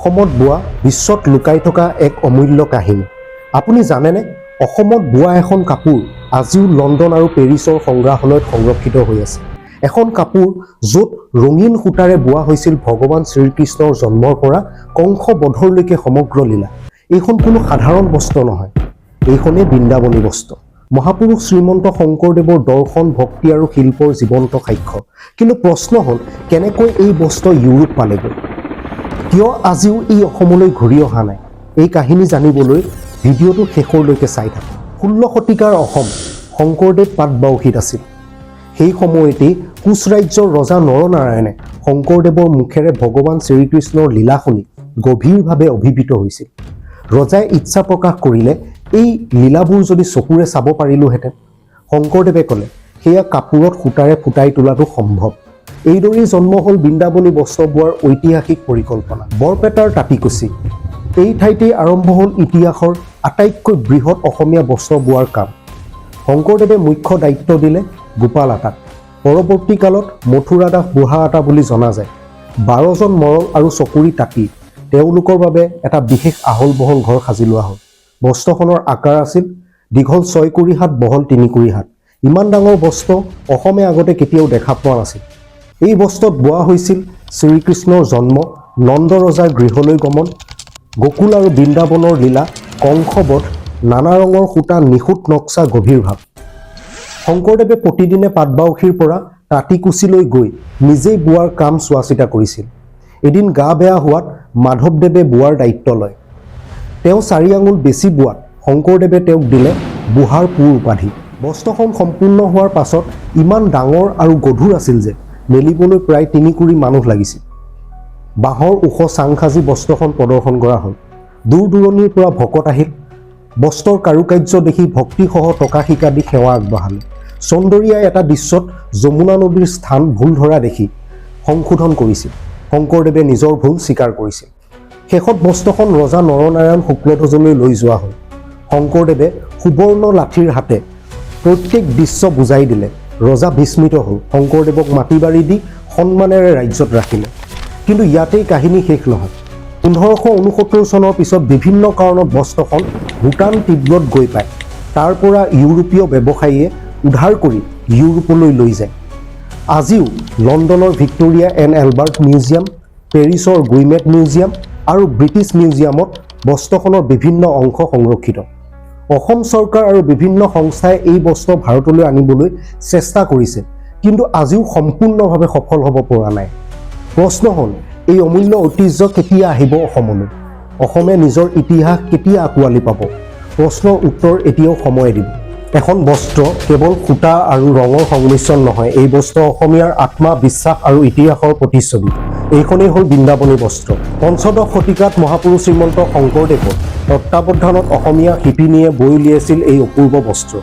অসমত বোৱা বিশ্বত লুকাই থকা এক অমূল্য কাহিনী। আপুনি জানেনে অসমত বোৱা এখন কাপোৰ আজিও লণ্ডন আৰু পেৰিছৰ সংগ্ৰহালয়ত সংৰক্ষিত হৈ আছে। এখন কাপোৰ য'ত ৰঙীন সূতাৰে বোৱা হৈছিল ভগৱান শ্ৰীকৃষ্ণৰ জন্মৰ পৰা কংস বধলৈকে সমগ্ৰ লীলা। এইখন কোনো সাধাৰণ বস্ত্ৰ নহয়, এইখনেই বৃন্দাবনী বস্ত্ৰ। মহাপুৰুষ শ্ৰীমন্ত শংকৰদেৱৰ দৰ্শন, ভক্তি আৰু শিল্পৰ জীৱন্ত সাক্ষ্য। কিন্তু প্ৰশ্ন হ'ল, কেনেকৈ এই বস্ত্ৰ ইউৰোপ পালেগৈ? কিয় আজিও এই অসমলৈ ঘূৰি অহা নাই? এই কাহিনী জানিবলৈ ভিডিঅ'টো শেষলৈকে চাই থাকক। 16 শতিকাৰ অসম শংকৰদেৱ পাটবাউসীত আছিল। সেই সময়তেই কোচ ৰাজ্যৰ ৰজা নৰনাৰায়ণে শংকৰদেৱৰ মুখেৰে ভগৱান শ্ৰীকৃষ্ণৰ লীলা শুনি গভীৰভাৱে অভিভূত হৈছিল। ৰজাই ইচ্ছা প্ৰকাশ কৰিলে, এই লীলাবোৰ যদি চকুৰে চাব পাৰিলোহেঁতেন। শংকৰদেৱে ক'লে, সেয়া কাপোৰত সূতাৰে ফুটাই তোলাটো সম্ভৱ। এইদৰেই জন্ম হ'ল বৃন্দাবনী বস্ত্ৰ বোৱাৰ ঐতিহাসিক পৰিকল্পনা। বৰপেটাৰ তাঁতিকুচি, এই ঠাইতেই আৰম্ভ হ'ল ইতিহাসৰ আটাইতকৈ বৃহৎ অসমীয়া বস্ত্ৰ বোৱাৰ কাম। শংকৰদেৱে মুখ্য দায়িত্ব দিলে গোপাল আটাক। পৰৱৰ্তী কালত মথুৰা দাস বুঢ়া আটা বুলি জনা যায়। 12জন মৰল আৰু চকুৰি তাঁতি, তেওঁলোকৰ বাবে এটা বিশেষ আহল বহল ঘৰ সাজি লোৱা হ'ল। বস্ত্ৰখনৰ আকাৰ আছিল দীঘল 6 কুৰি হাত, বহল 3 কুৰি হাত। ইমান ডাঙৰ বস্ত্ৰ অসমে আগতে কেতিয়াও দেখা পোৱা নাছিল। এই বস্ত্ৰত বোৱা হৈছিল শ্ৰীকৃষ্ণৰ জন্ম, নন্দ ৰজাৰ গৃহলৈ গমন, গোকুল আৰু বৃন্দাবনৰ লীলা, কংসবধ, নানা ৰঙৰ সূতা, নিখুঁত নক্সা, গভীৰ ভাৱ। শংকৰদেৱে প্ৰতিদিনে পাটবাউসীৰ পৰা তাঁতিকুচিলৈ গৈ নিজেই বোৱাৰ কাম চোৱা চিতা কৰিছিল। এদিন গা বেয়া হোৱাত মাধৱদেৱে বোৱাৰ দায়িত্ব লয়। তেওঁ 4 আঙুল বেছি বোৱাত শংকৰদেৱে তেওঁক দিলে বুঢ়াৰ পুৰ উপাধি। বস্ত্ৰখন সম্পূৰ্ণ হোৱাৰ পাছত ইমান ডাঙৰ আৰু গধুৰ আছিল যে মেলিবলৈ প্ৰায় 3 কুৰি মানুহ লাগিছিল। বাঁহৰ ওখ চাং সাজি বস্ত্ৰখন প্ৰদৰ্শন কৰা হ'ল। দূৰ দূৰণিৰ পৰা ভকত আহিল। বস্ত্ৰৰ কাৰুকাৰ্য দেখি ভক্তিসহ টকা শিকা দি সেৱা আগবঢ়ালে। চন্দৰীয়াই এটা দৃশ্যত যমুনা নদীৰ স্থান ভুল ধৰা দেখি সংশোধন কৰিছিল। শংকৰদেৱে নিজৰ ভুল স্বীকাৰ কৰিছিল। শেষত বস্ত্ৰখন ৰজা নৰনাৰায়ণ শুক্লধ্বজলৈ লৈ যোৱা হ'ল। শংকৰদেৱে সুবৰ্ণ লাঠিৰ হাতে প্ৰত্যেক দৃশ্য বুজাই দিলে। ৰজা বিস্মিত হ'ল। শংকৰদেৱক মাটি বাৰী দি সন্মানেৰে ৰাজ্যত ৰাখিলে। কিন্তু ইয়াতেই কাহিনী শেষ নহয়। 1569 চনৰ পিছত বিভিন্ন কাৰণত বস্ত্ৰখন ভূটান, তিব্বত গৈ পায়। তাৰ পৰা ইউৰোপীয় ব্যৱসায়ীয়ে উদ্ধাৰ কৰি ইউৰোপলৈ লৈ যায়। আজিও লণ্ডনৰ ভিক্টোৰিয়া এণ্ড এলবাৰ্ট মিউজিয়াম, পেৰিছৰ গুইমেট মিউজিয়াম আৰু ব্ৰিটিছ মিউজিয়ামত বস্ত্ৰখনৰ বিভিন্ন অংশ সংৰক্ষিত। অসম চৰকাৰ আৰু বিভিন্ন সংস্থাই এই বস্ত্ৰ ভাৰতলৈ আনিবলৈ চেষ্টা কৰিছে, কিন্তু আজিও সম্পূৰ্ণভাৱে সফল হ'ব পৰা নাই। প্ৰশ্ন হ'ল, এই অমূল্য ঐতিহ্য কেতিয়া আহিব অসমলৈ? অসমে নিজৰ ইতিহাস কেতিয়া আঁকোৱালি পাব? প্ৰশ্নৰ উত্তৰ এতিয়াও সময়ে দিব। এখন বস্ত্ৰ কেৱল সূতা আৰু ৰঙৰ সংমিশ্ৰণ নহয়, এই বস্ত্ৰ অসমীয়াৰ আত্মা, বিশ্বাস আৰু ইতিহাসৰ প্ৰতিচ্ছবি। এইখনেই হ'ল বৃন্দাবনী বস্ত্ৰ। 15শ শতিকাত মহাপুৰুষ শ্ৰীমন্ত শংকৰদেৱৰ তত্ত্বাৱধানত অসমীয়া শিপিনীয়ে বৈ উলিয়াইছিল এই অপূৰ্ব বস্ত্ৰ।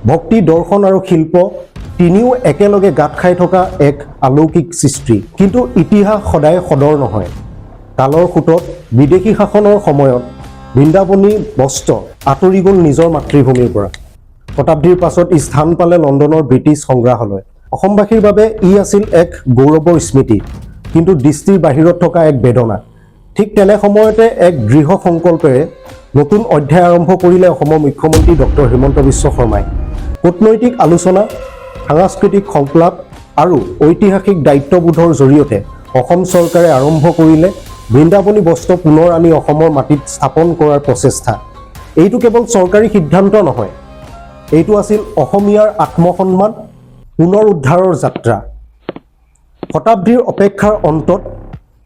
ভক্তি, দৰ্শন আৰু শিল্প তিনিও একেলগে গাঁত খাই থকা এক অলৌকিক সৃষ্টি। কিন্তু ইতিহাস সদায় সদৰ নহয়। কালৰ সোঁতত বিদেশী শাসনৰ সময়ত বৃন্দাবনী বস্ত্ৰ আঁতৰি গ'ল নিজৰ মাতৃভূমিৰ পৰা। শতাব্দীৰ পাছত ই স্থান পালে লণ্ডনৰ ব্ৰিটিছ সংগ্ৰহালয়ত। অসমবাসীৰ বাবে ই আছিল এক গৌৰৱৰ স্মৃতি, কিন্তু দৃষ্টিৰ বাহিৰত থকা এক বেদনা। ঠিক তেনে সময়তে এক দৃঢ় সংকল্পেৰে নতুন অধ্যায় আৰম্ভ কৰিলে অসমৰ মুখ্যমন্ত্ৰী ডক্টৰ হিমন্ত বিশ্ব শৰ্মাই। কূটনৈতিক আলোচনা, সাংস্কৃতিক সংলাপ আৰু ঐতিহাসিক দায়িত্ববোধৰ জৰিয়তে অসম চৰকাৰে আৰম্ভ কৰিলে বৃন্দাবনী বস্ত্ৰ পুনৰ আনি অসমৰ মাটিত স্থাপন কৰাৰ প্ৰচেষ্টা। এইটো কেৱল চৰকাৰী সিদ্ধান্ত নহয়, এইটো আছিল অসমীয়াৰ আত্মসন্মান পুনৰ উদ্ধাৰৰ যাত্ৰা। শতাব্দীৰ অপেক্ষাৰ অন্তত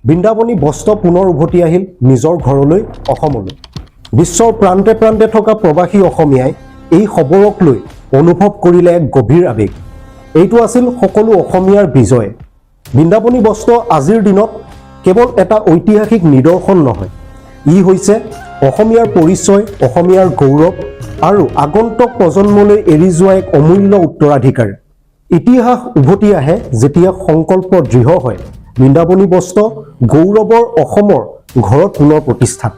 বৃন্দাবনী বস্ত্ৰ পুনৰ উভতি আহিল নিজৰ ঘৰলৈ, অসমলৈ। বিশ্বৰ প্ৰান্তে প্ৰান্তে থকা প্ৰৱাসী অসমীয়াই এই খবৰক লৈ অনুভৱ কৰিলে এক গভীৰ আৱেগ। এইটো আছিল সকলো অসমীয়াৰ বিজয়। বৃন্দাবনী বস্ত্ৰ আজিৰ দিনত কেৱল এটা ঐতিহাসিক নিদৰ্শন নহয়, ই হৈছে অসমীয়াৰ পৰিচয়, অসমীয়াৰ গৌৰৱ আৰু আগন্তুক প্ৰজন্মলৈ এৰি যোৱা এক অমূল্য উত্তৰাধিকাৰ। ইতিহাস উভতি আহে যেতিয়া সংকল্প দৃঢ় হয়, বৃন্দাবনী বস্ত্ৰ গৌৰৱৰ অসমৰ ঘৰত পুনৰ প্ৰতিষ্ঠা।